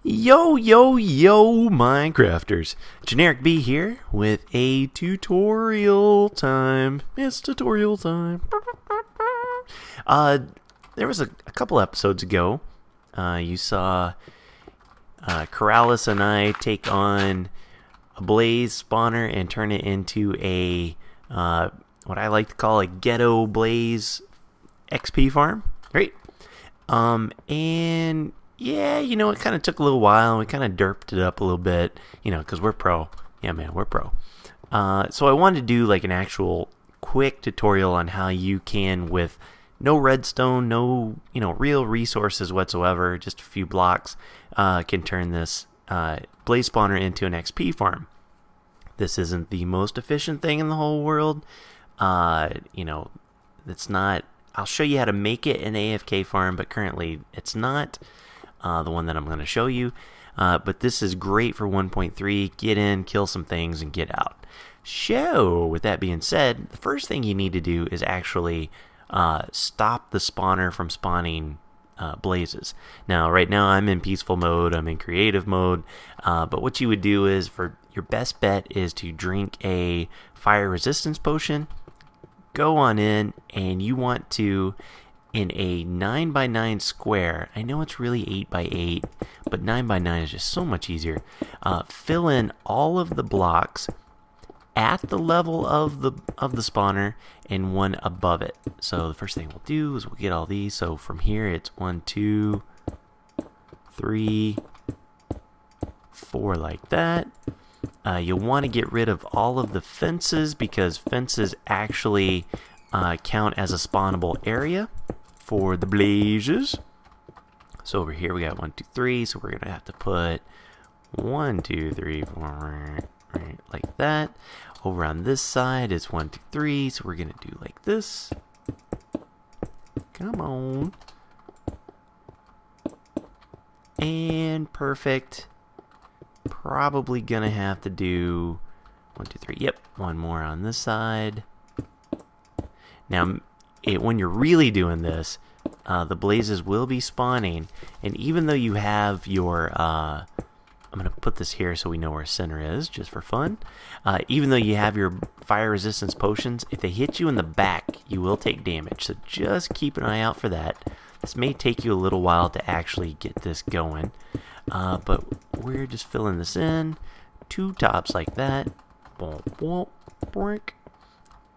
Yo, yo, yo, Minecrafters. Generikb here with a tutorial time. It's tutorial time. There was a couple episodes ago, you saw Corrales and I take on a Blaze spawner and turn it into a, what I like to call a Ghetto Blaze XP farm, right? And yeah, it kind of took a little while, and we kind of derped it up a little bit, because we're pro. Yeah, man, we're pro. So I wanted to do like an actual quick tutorial on how you can, with no redstone, no, real resources whatsoever, just a few blocks, can turn this blaze spawner into an XP farm. This isn't the most efficient thing in the whole world. It's not. I'll show you how to make it an AFK farm, but currently it's not the one that I'm going to show you. But this is great for 1.3. Get in, kill some things, and get out. So, with that being said, the first thing you need to do is actually stop the spawner from spawning blazes. Now, right now I'm in peaceful mode, I'm in creative mode, but what you would do is, for your best bet is to drink a fire resistance potion, go on in, and you want to, in a 9x9 square, I know it's really 8x8, but 9x9 is just so much easier, fill in all of the blocks at the level of the spawner and one above it. So the first thing we'll do is we'll get all these. So from here it's 1, 2, 3, 4, like that. You'll want to get rid of all of the fences, because fences actually count as a spawnable area for the blazes. So over here we got 1, 2, 3. So we're gonna have to put 1, 2, 3, 4, right, like that. Over on this side it's 1, 2, 3. So we're gonna do like this. Come on. And perfect. Probably gonna have to do 1, 2, 3. Yep, one more on this side. Now, when you're really doing this, the blazes will be spawning, and even though you have your, I'm gonna put this here so we know where center is, just for fun. Even though you have your fire resistance potions, if they hit you in the back, you will take damage. So just keep an eye out for that. This may take you a little while to actually get this going. But we're just filling this in. 2 tops like that.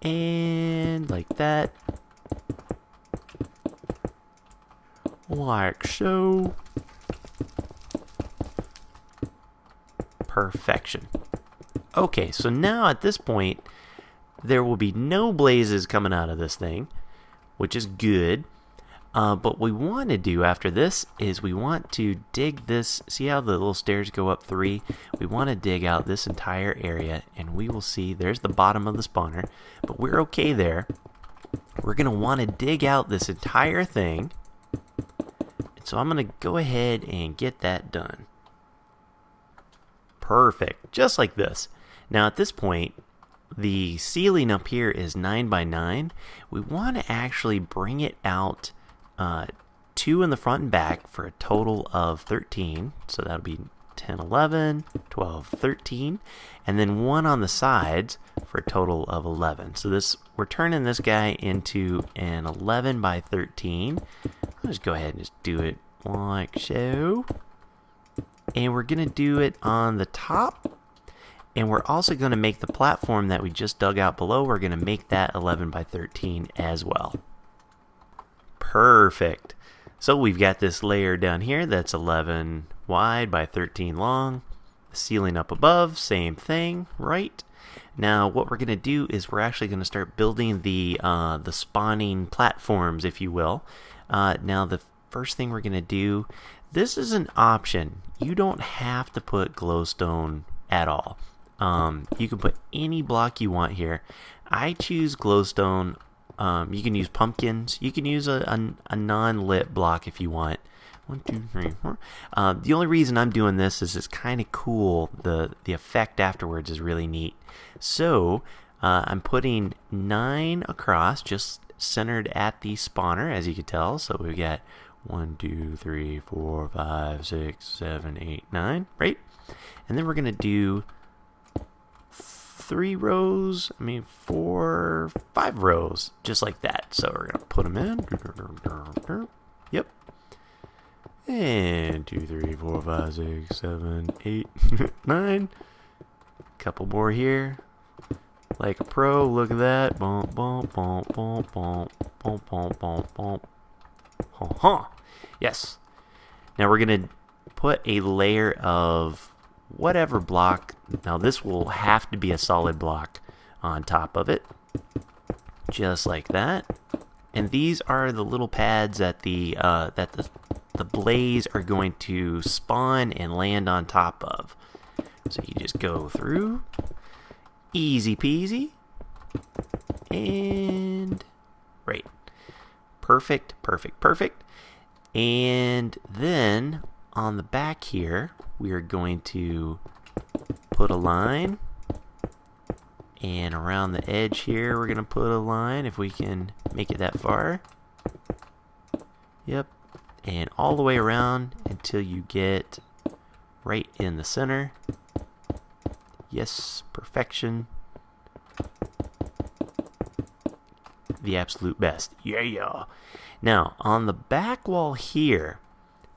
And like that. Like so. Perfection. Okay, so now at this point, there will be no blazes coming out of this thing, which is good. But what we want to do after this is we want to dig this. See how the little stairs go up 3? We want to dig out this entire area, and we will see there's the bottom of the spawner, but we're okay there. We're going to want to dig out this entire thing. So I'm going to go ahead and get that done. Perfect. Just like this. Now at this point, the ceiling up here is 9x9. We want to actually bring it out 2 in the front and back for a total of 13. So that'll be 10, 11, 12, 13. And then 1 on the sides for a total of 11. So we're turning this guy into an 11 by 13. I'll just go ahead and just do it like so. And we're going to do it on the top. And we're also going to make the platform that we just dug out below, we're going to make that 11 by 13 as well. Perfect. So we've got this layer down here that's 11 wide by 13 long. The ceiling up above, same thing, right? Now what we're going to do is we're actually going to start building the spawning platforms, if you will. Now the first thing we're going to do, this is an option. You don't have to put glowstone at all. You can put any block you want here. I choose glowstone. You can use pumpkins. You can use a non-lit block if you want. 1, 2, 3, 4. The only reason I'm doing this is it's kind of cool. The effect afterwards is really neat. So I'm putting 9 across, just centered at the spawner, as you can tell. So we got 1, 2, 3, 4, 5, 6, 7, 8, 9, right? And then we're going to do 3 rows, 4, 5 rows, just like that. So we're going to put them in. Yep. And 2, 3, 4, 5, 6, 7, 8, 9. Couple more here. Like a pro, look at that. Bump, bump, bump, bump, bump, bump, bump, bump, bump. Huh. Yes. Now we're going to put a layer of whatever block. Now this will have to be a solid block on top of it. Just like that. And these are the little pads that the blaze are going to spawn and land on top of. So you just go through. Easy peasy. And right. Perfect, perfect, perfect. And then on the back here, we are going to put a line. And around the edge here, we're going to put a line if we can make it that far. Yep. And all the way around until you get right in the center. Yes, perfection. The absolute best. Yeah. Now, on the back wall here,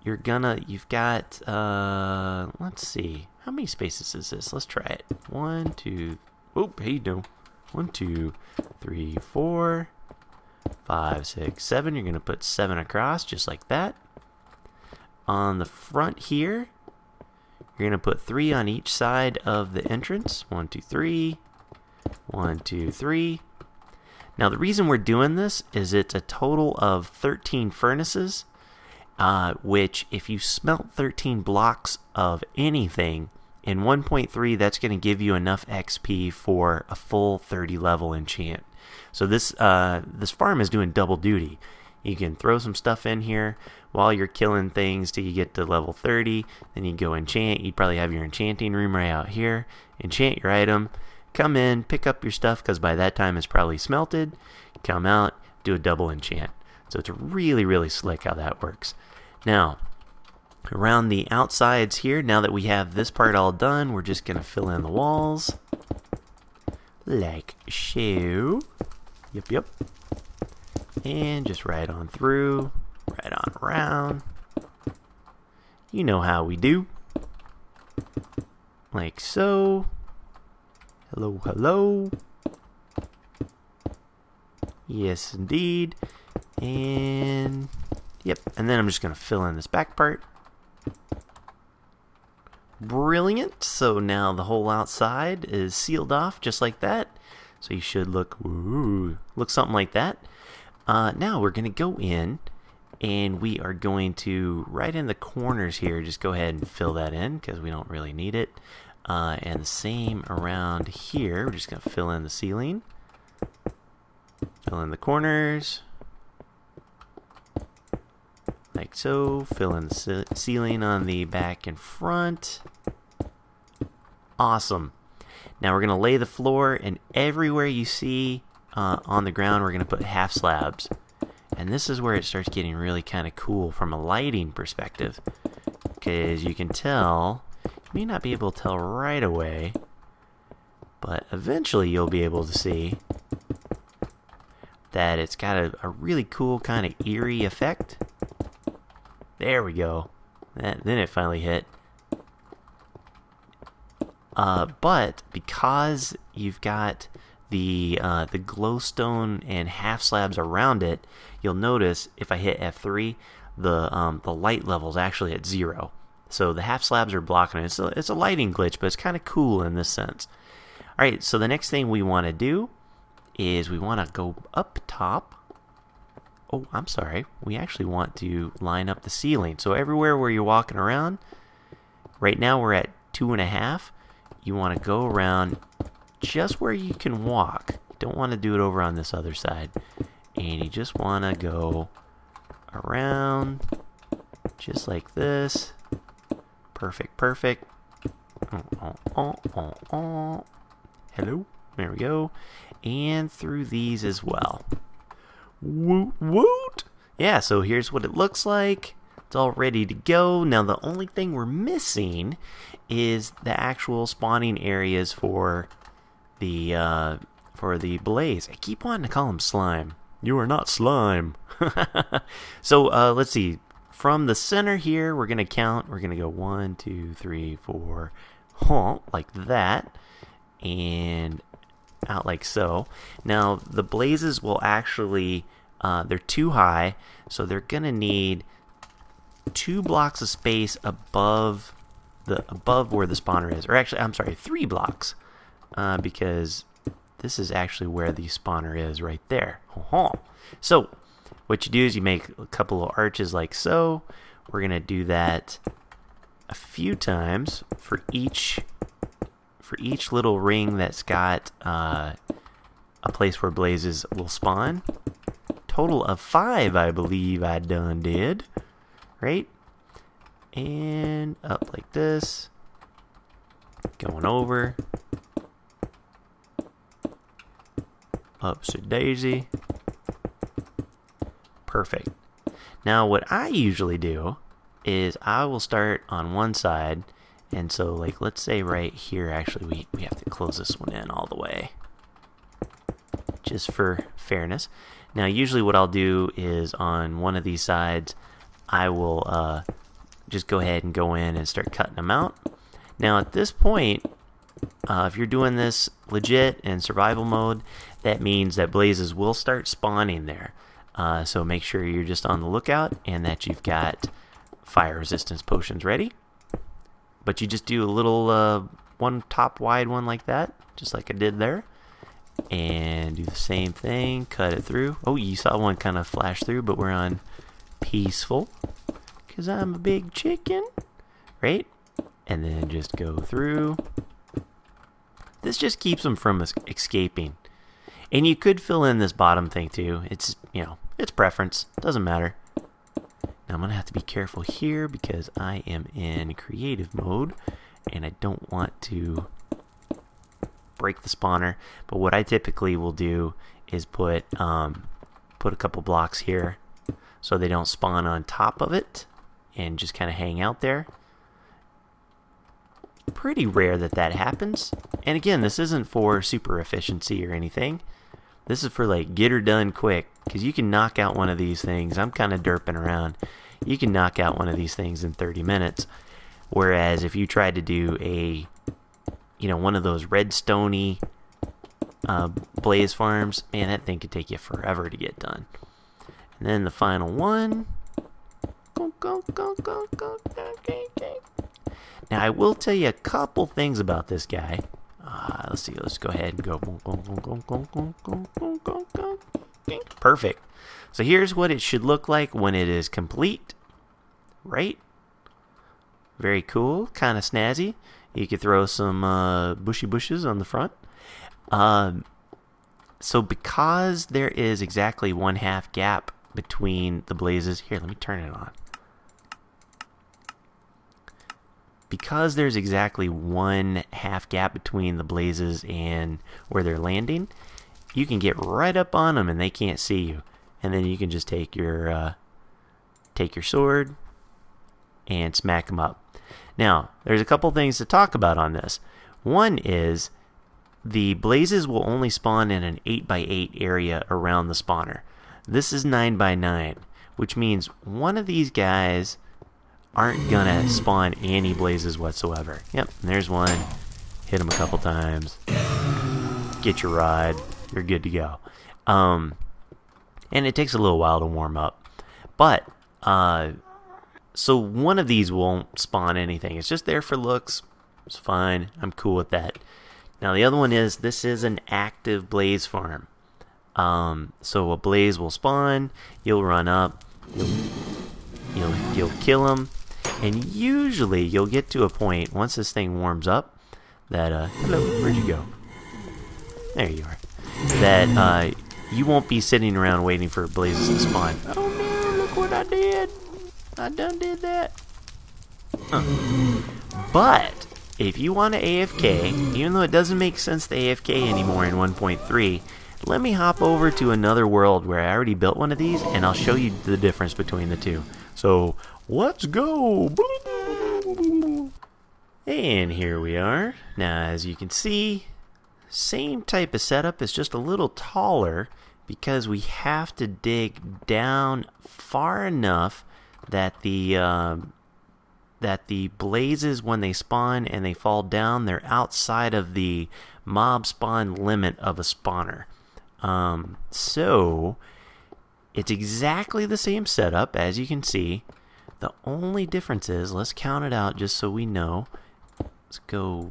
you've got, let's see. How many spaces is this? Let's try it. 1, 2, oh, hey, you do. 1, 2, 3, 4, 5, 6, 7. You're going to put 7 across, just like that. On the front here, you're going to put 3 on each side of the entrance. 1, 2, 3. 1, 2, 3. Now, the reason we're doing this is it's a total of 13 furnaces, which if you smelt 13 blocks of anything, in 1.3, that's going to give you enough XP for a full 30 level enchant. So this farm is doing double duty. You can throw some stuff in here while you're killing things till you get to level 30. Then you go enchant. You'd probably have your enchanting room right out here. Enchant your item. Come in, pick up your stuff, because by that time it's probably smelted. Come out, do a double enchant. So it's really, really slick how that works. Now, around the outsides here, now that we have this part all done, we're just going to fill in the walls. Like so. Yep. And just right on through, right on around. You know how we do. Like so. Hello, hello. Yes, indeed. And yep, and then I'm just going to fill in this back part. Brilliant. So now the whole outside is sealed off just like that. So you should look something like that. Now we're going to go in and we are going to, right in the corners here, just go ahead and fill that in because we don't really need it. And the same around here. We're just going to fill in the ceiling. Fill in the corners. Like so. Fill in the ceiling on the back and front. Awesome. Now we're going to lay the floor, and everywhere you see on the ground, we're going to put half slabs. And this is where it starts getting really kind of cool from a lighting perspective. Because you can tell, you may not be able to tell right away, but eventually you'll be able to see that it's got a really cool kind of eerie effect. There we go. Then it finally hit. But because you've got the glowstone and half slabs around it, you'll notice if I hit F3, the light level is actually at 0. So the half slabs are blocking it. It's a lighting glitch, but it's kind of cool in this sense. All right, so the next thing we want to do is we want to go up top. Oh, I'm sorry. We actually want to line up the ceiling. So everywhere where you're walking around, right now we're at 2.5. You want to go around just where you can walk. You don't want to do it over on this other side. And you just want to go around just like this. Perfect. Hello? There we go. And through these as well. Woot woot! Yeah, so here's what it looks like. It's all ready to go. Now the only thing we're missing is the actual spawning areas for the blaze. I keep wanting to call him slime. You are not slime. So let's see. From the center here, we're gonna count. We're gonna go 1, 2, 3, 4, like that, and out like so. Now the blazes will actually they're too high, so they're gonna need 2 blocks of space above where the spawner is, or actually I'm sorry, 3 blocks, because this is actually where the spawner is right there. So what you do is you make a couple of arches like so. We're gonna do that a few times for each little ring that's got a place where blazes will spawn. Total of 5, I believe I done did. Right? And up like this. Going over. Upsy daisy. Perfect. Now what I usually do is I will start on one side, and so like let's say right here, actually we have to close this one in all the way just for fairness. Now usually what I'll do is on one of these sides I will just go ahead and go in and start cutting them out. Now at this point, if you're doing this legit in survival mode, that means that blazes will start spawning there. So make sure you're just on the lookout and that you've got fire resistance potions ready. But you just do a little one top wide one like that, just like I did there. And do the same thing, cut it through. Oh, you saw one kind of flash through, but we're on peaceful, because I'm a big chicken, right? And then just go through. This just keeps them from escaping. And you could fill in this bottom thing too. It's, you know, it's preference. Doesn't matter. Now I'm going to have to be careful here because I am in creative mode and I don't want to break the spawner. But what I typically will do is put a couple blocks here so they don't spawn on top of it and just kind of hang out there. Pretty rare that happens. And again, this isn't for super efficiency or anything. This is for like get her done quick, because you can knock out one of these things. I'm kind of derping around. You can knock out one of these things in 30 minutes. Whereas if you tried to do one of those Redstone-y blaze farms, man, that thing could take you forever to get done. And then the final one. Go. Now, I will tell you a couple things about this guy. Let's see. Let's go ahead and go. Perfect. So here's what it should look like when it is complete. Right? Very cool. Kind of snazzy. You could throw some bushy bushes on the front. So because there is exactly 1/2 gap between the blazes. Here, let me turn it on. Because there's exactly 1/2 gap between the blazes and where they're landing, you can get right up on them and they can't see you. And then you can just take your sword and smack them up. Now, there's a couple things to talk about on this. One is the blazes will only spawn in an 8x8 area around the spawner. This is 9x9, which means one of these guys aren't gonna spawn any blazes whatsoever. Yep, and there's one. Hit him a couple times. Get your rod. You're good to go. And it takes a little while to warm up. But, so one of these won't spawn anything. It's just there for looks. It's fine. I'm cool with that. Now the other one is, this is an active blaze farm. So a blaze will spawn. You'll run up. You'll kill him. And usually you'll get to a point, once this thing warms up, that, hello, where'd you go? There you are. That, you won't be sitting around waiting for blazes to spawn. Oh no, look what I did. I done did that. But, if you want to AFK, even though it doesn't make sense to AFK anymore in 1.3, let me hop over to another world where I already built one of these, and I'll show you the difference between the two. So, let's go! And here we are. Now, as you can see, same type of setup, it's just a little taller because we have to dig down far enough that the blazes, when they spawn and they fall down, they're outside of the mob spawn limit of a spawner. So it's exactly the same setup, as you can see. The only difference is, let's count it out just so we know. Let's go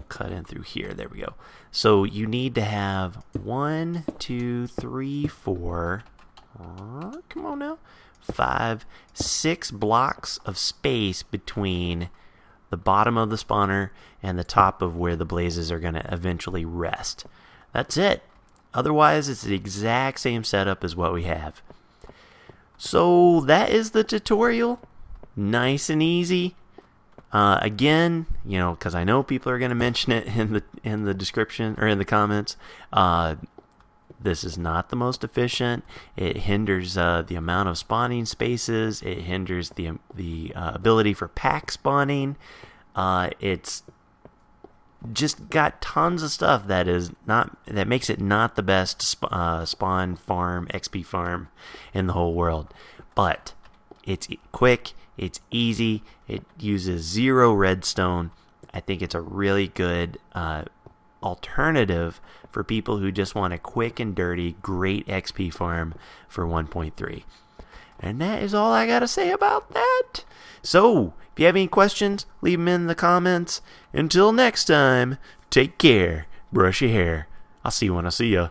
cut in through here. There we go. So you need to have 1, 2, 3, 4. Come on now. 5, 6 blocks of space between the bottom of the spawner and the top of where the blazes are going to eventually rest. That's it. Otherwise, it's the exact same setup as what we have. So that is the tutorial. Nice and easy. Again, you know, because I know people are going to mention it in the description or in the comments. This is not the most efficient. It hinders the amount of spawning spaces. It hinders the ability for pack spawning. It's just got tons of stuff that makes it not the best spawn farm, XP farm in the whole world. But it's quick, it's easy, it uses 0 redstone. I think it's a really good alternative for people who just want a quick and dirty, great XP farm for 1.3. And that is all I gotta say about that. So, if you have any questions, leave them in the comments. Until next time, take care, brush your hair. I'll see you when I see ya.